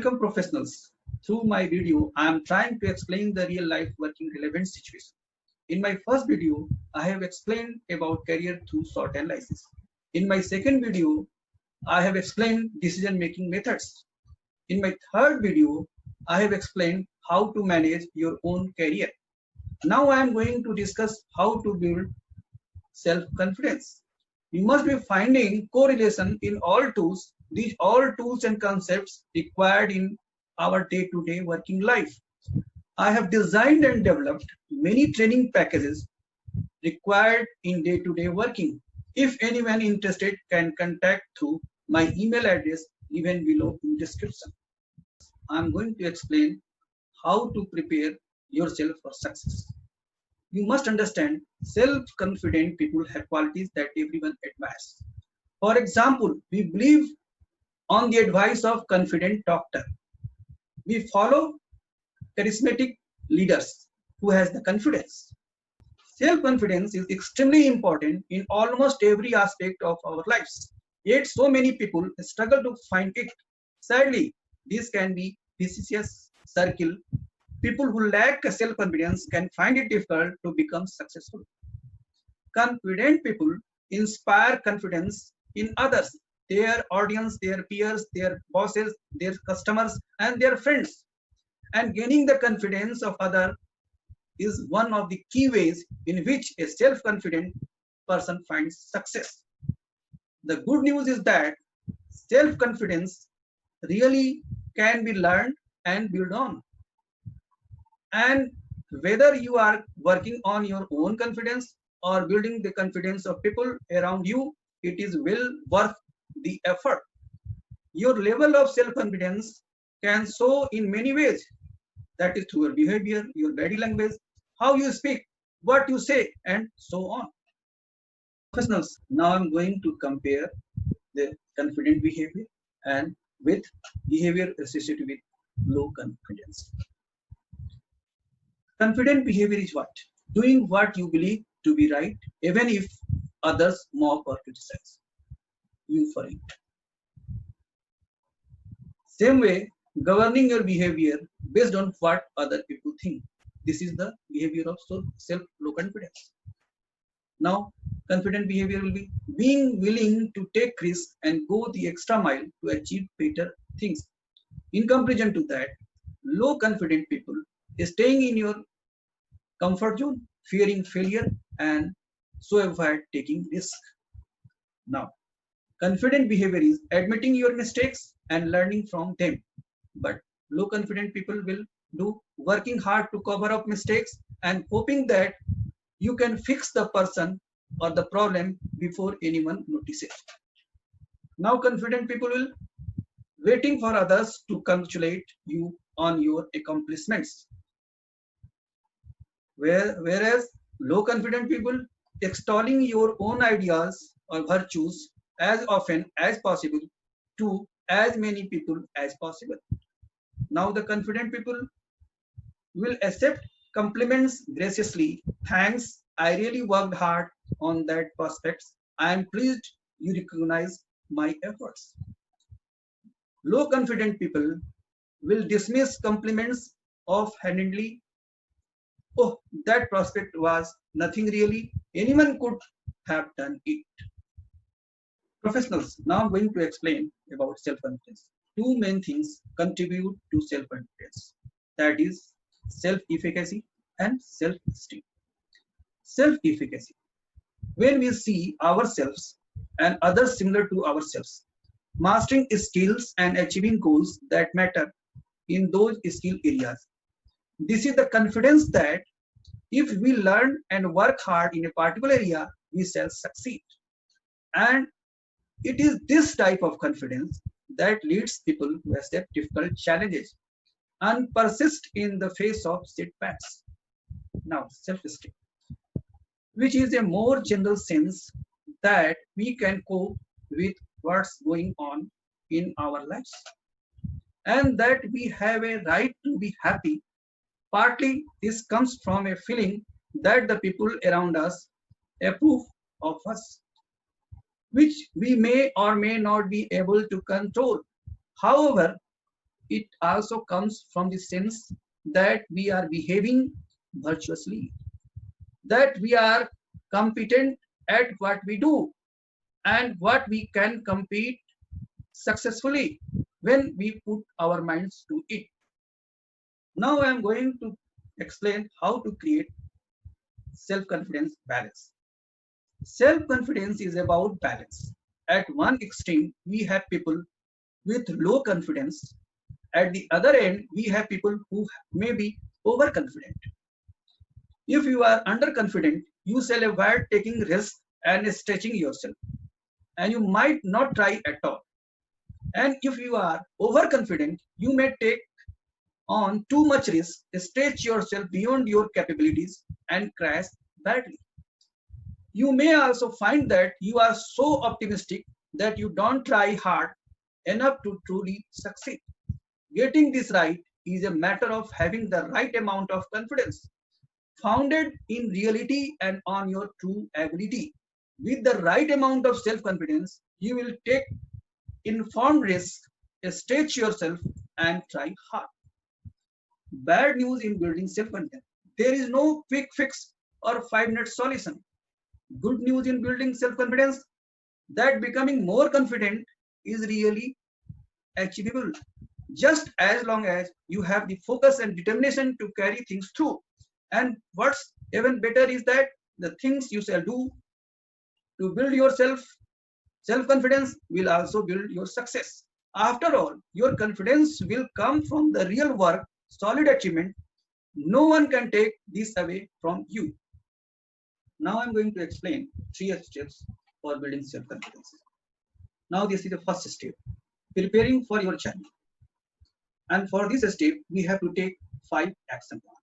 Welcome professionals. Through my video, I am trying to explain the real life working relevant situation. In my first video, I have explained about career through SWOT analysis. In my second video, I have explained decision making methods. In my third video, I have explained how to manage your own career. Now I am going to discuss how to build self-confidence. You must be finding correlation in all tools, these all tools and concepts required in our day-to-day working life. I have designed and developed many training packages required in day-to-day working. If anyone interested can contact through my email address given below in description. I am going to explain how to prepare yourself for success. You must understand self-confident people have qualities that everyone admires. For example, we believe on the advice of confident doctor. We follow charismatic leaders who has the confidence. Self-confidence is extremely important in almost every aspect of our lives. Yet so many people struggle to find it. Sadly, this can be vicious circle. People who lack self-confidence can find it difficult to become successful. Confident people inspire confidence in others, their audience, their peers, their bosses, their customers, and their friends. And gaining the confidence of others is one of the key ways in which a self-confident person finds success. The good news is that self-confidence really can be learned and built on. And whether you are working on your own confidence or building the confidence of people around you, it is well worth the effort. Your level of self-confidence can show in many ways. That is through your behavior, your body language, how you speak, what you say, and so on. Professionals, now I'm going to compare the confident behavior and with behavior associated with low confidence. Confident behavior is what? Doing what you believe to be right, even if others mock or criticize you for it. Same way, governing your behavior based on what other people think. This is the behavior of self-low confidence. Now, confident behavior will be being willing to take risks and go the extra mile to achieve better things. In comparison to that, low confident people staying in your comfort zone, fearing failure, and so avoid taking risk. Now, confident behavior is admitting your mistakes and learning from them. But low confident people will do working hard to cover up mistakes and hoping that you can fix the person or the problem before anyone notices. Now, confident people will waiting for others to congratulate you on your accomplishments. Whereas low confident people extolling your own ideas or virtues as often as possible to as many people as possible. Now the confident people will accept compliments graciously. Thanks, I really worked hard on that prospects. I am pleased you recognize my efforts. Low confident people will dismiss compliments offhandedly. Oh, that prospect was nothing really. Anyone could have done it. Professionals, now I'm going to explain about self-confidence. Two main things contribute to self-confidence. That is self-efficacy and self-esteem. Self-efficacy. When we see ourselves and others similar to ourselves, mastering skills and achieving goals that matter in those skill areas. This is the confidence that if we learn and work hard in a particular area, we shall succeed. And it is this type of confidence that leads people to accept difficult challenges and persist in the face of setbacks. Now, self-esteem, which is a more general sense that we can cope with what's going on in our lives and that we have a right to be happy. Partly this comes from a feeling that the people around us approve of us, which we may or may not be able to control. However, it also comes from the sense that we are behaving virtuously, that we are competent at what we do and what we can compete successfully when we put our minds to it. Now I am going to explain how to create self-confidence balance. Self-confidence is about balance. At one extreme, we have people with low confidence. At the other end, we have people who may be overconfident. If you are underconfident, you shall avoid taking risks and stretching yourself, and you might not try at all. And if you are overconfident, you may take on too much risk, stretch yourself beyond your capabilities, and crash badly. You may also find that you are so optimistic that you don't try hard enough to truly succeed. Getting this right is a matter of having the right amount of confidence, founded in reality and on your true ability. With the right amount of self confidence, you will take informed risks, stretch yourself, and try hard. Bad news in building self confidence: there is no quick fix or 5-minute solution. Good news in building self confidence: that becoming more confident is really achievable, just as long as you have the focus and determination to carry things through. And what's even better is that the things you shall do to build yourself self confidence will also build your success. After all, your confidence will come from the real work, solid achievement. No one can take this away from you. Now I'm going to explain 3 steps for building self confidence. Now this is the first step, preparing for your journey. And for this step, we have to take 5 action plans.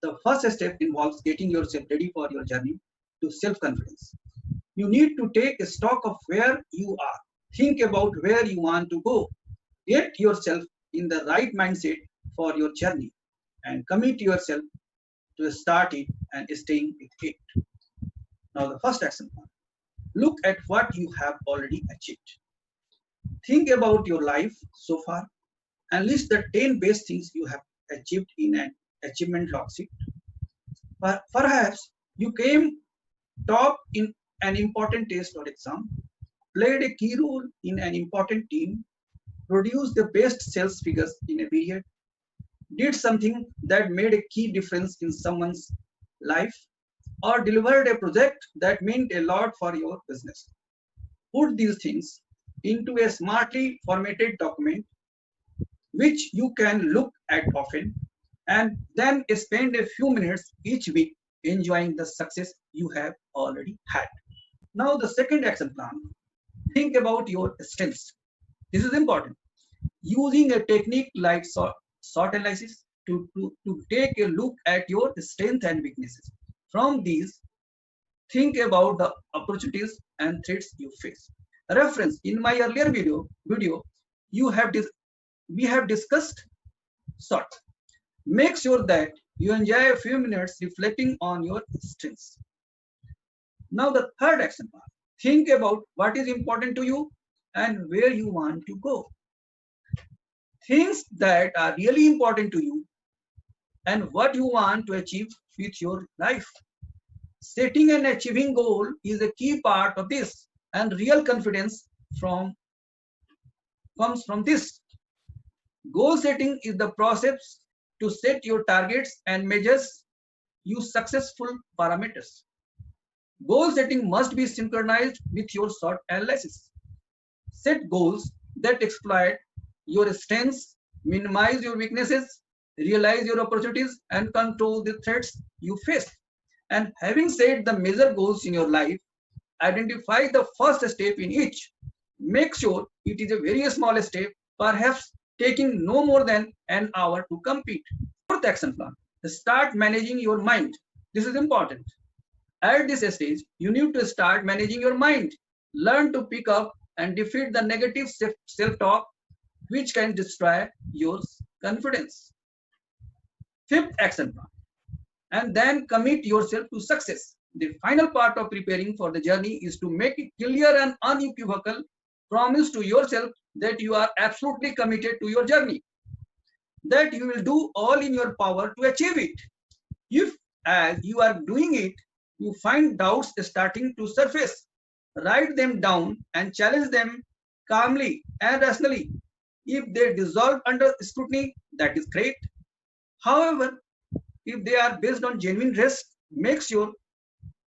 The first step involves getting yourself ready for your journey to self-confidence. You need to take a stock of where you are. Think about where you want to go. Get yourself in the right mindset for your journey and commit yourself to start it and staying with it. Now the first action plan. Look at what you have already achieved. Think about your life so far and list the 10 best things you have achieved in an achievement log sheet. Perhaps you came top in an important test or exam, played a key role in an important team, produced the best sales figures in a period, did something that made a key difference in someone's life, or delivered a project that meant a lot for your business. Put these things into a smartly formatted document which you can look at often, and then spend a few minutes each week enjoying the success you have already had. Now the second action plan, think about your strengths. This is important. Using a technique like SWOT analysis to take a look at your strengths and weaknesses. From these, think about the opportunities and threats you face. Reference: in my earlier video we have discussed SWOT. Make sure that you enjoy a few minutes reflecting on your strengths. Now the third action plan. Think about what is important to you and where you want to go. Things that are really important to you and what you want to achieve with your life. Setting and achieving goal is a key part of this, and real confidence comes from this. Goal setting is the process to set your targets and measures use successful parameters. Goal setting must be synchronized with your SWOT analysis. Set goals that exploit your strengths, minimize your weaknesses, realize your opportunities, and control the threats you face. And having set the major goals in your life, identify the first step in each. Make sure it is a very small step, perhaps taking no more than an hour to complete. Fourth action plan, start managing your mind. This is important. At this stage, you need to start managing your mind. Learn to pick up and defeat the negative self-talk which can destroy your confidence. Fifth action plan, and then commit yourself to success. The final part of preparing for the journey is to make it clear and unequivocal promise to yourself that you are absolutely committed to your journey. that you will do all in your power to achieve it. If, as you are doing it, you find doubts starting to surface, write them down and challenge them calmly and rationally. If they dissolve under scrutiny, that is great. However, if they are based on genuine risk, make sure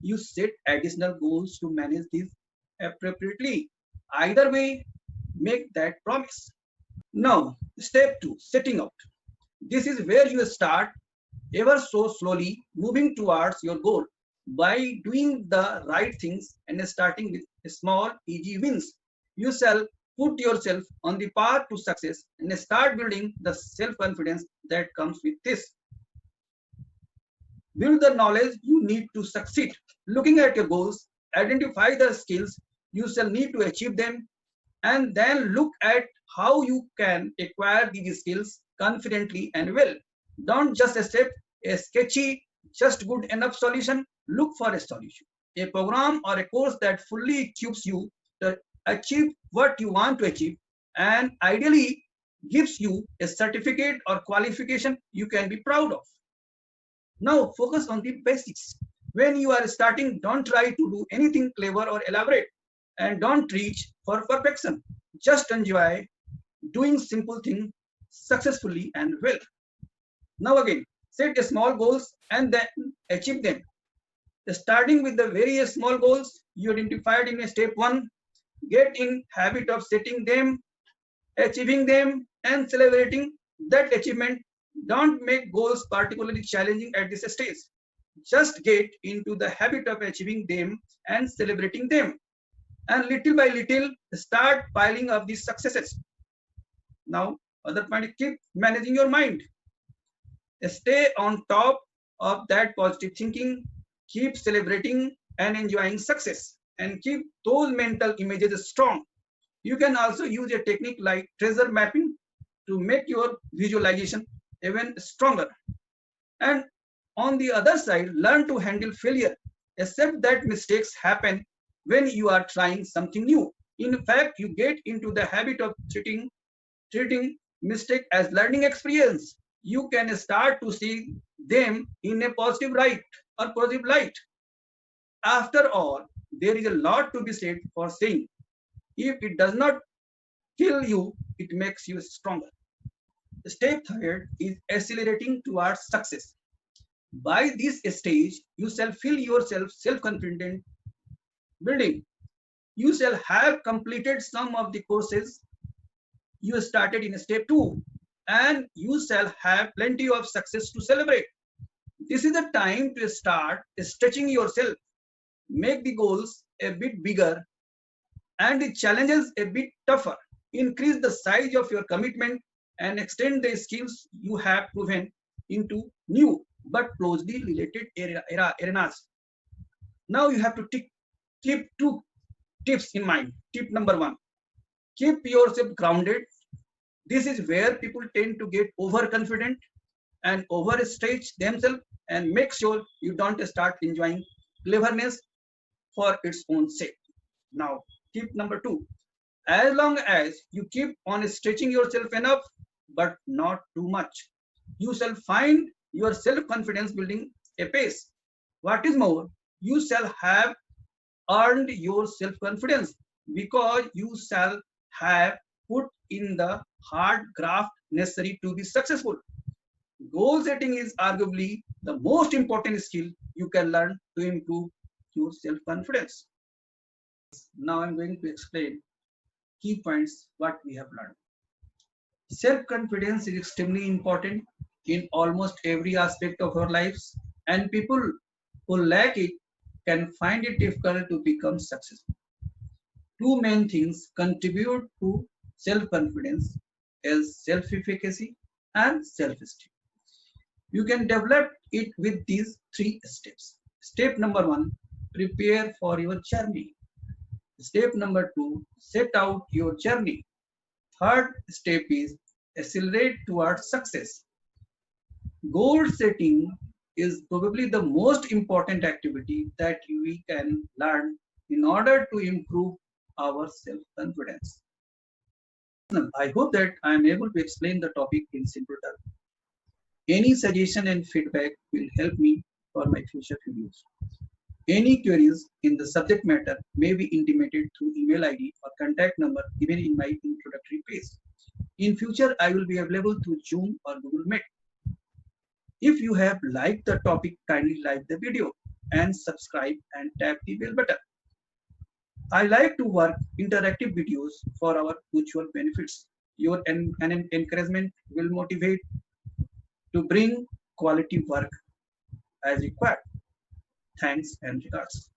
you set additional goals to manage these appropriately. Either way, make that promise. Now, step two, setting out. This is where you start ever so slowly moving towards your goal by doing the right things and starting with small, easy wins. You shall put yourself on the path to success and start building the self confidence that comes with this. Build the knowledge you need to succeed. Looking at your goals, identify the skills you shall need to achieve them, and then look at how you can acquire these skills confidently and well. Don't just accept a sketchy, just good enough solution. Look for a solution, a program or a course that fully equips you to achieve what you want to achieve, and ideally gives you a certificate or qualification you can be proud of. Now focus on the basics. When you are starting, don't try to do anything clever or elaborate, and don't reach for perfection. Just enjoy doing simple things successfully and well. Now again, set small goals and then achieve them. Starting with the very small goals you identified in step one, get in habit of setting them, achieving them, and celebrating that achievement. Don't make goals particularly challenging at this stage. Just get into the habit of achieving them and celebrating them. And little by little, start piling up these successes. Now, other point, keep managing your mind. Stay on top of that positive thinking. Keep celebrating and enjoying success. And keep those mental images strong. You can also use a technique like treasure mapping to make your visualization even stronger. And on the other side, learn to handle failure. Accept that mistakes happen when you are trying something new. In fact, you get into the habit of treating mistake as learning experience. You can start to see them in a positive light. After all, there is a lot to be said for saying, if it does not kill you, it makes you stronger. Step third is accelerating towards success. By this stage, you shall feel yourself self-confident building. You shall have completed some of the courses you started in step two, and you shall have plenty of success to celebrate. This is the time to start stretching yourself, make the goals a bit bigger and the challenges a bit tougher. Increase the size of your commitment and extend the skills you have proven into new but closely related arenas. Now you have to keep two tips in mind. Tip number one, keep yourself grounded. This is where people tend to get overconfident and overstretch themselves, and make sure you don't start enjoying cleverness for its own sake. Now, tip number two, as long as you keep on stretching yourself enough, but not too much, you shall find your self-confidence building apace. What is more, you shall have earned your self-confidence because you shall have put in the hard graft necessary to be successful. Goal setting is arguably the most important skill you can learn to improve your self-confidence. Now I'm going to explain key points what we have learned. Self-confidence is extremely important in almost every aspect of our lives, and people who lack it can find it difficult to become successful. Two main things contribute to self-confidence is self-efficacy and self-esteem. You can develop it with these three steps. Step number one, prepare for your journey. Step number two, set out your journey. Third step is accelerate towards success. Goal setting is probably the most important activity that we can learn in order to improve our self-confidence. I hope that I am able to explain the topic in simple terms. Any suggestion and feedback will help me for my future videos. Any queries in the subject matter may be intimated through email ID or contact number given in my introductory page. In future, I will be available through Zoom or Google Meet. If you have liked the topic, kindly like the video and subscribe and tap the bell button. I like to work interactive videos for our mutual benefits. Your encouragement will motivate to bring quality work as required. Thanks and regards.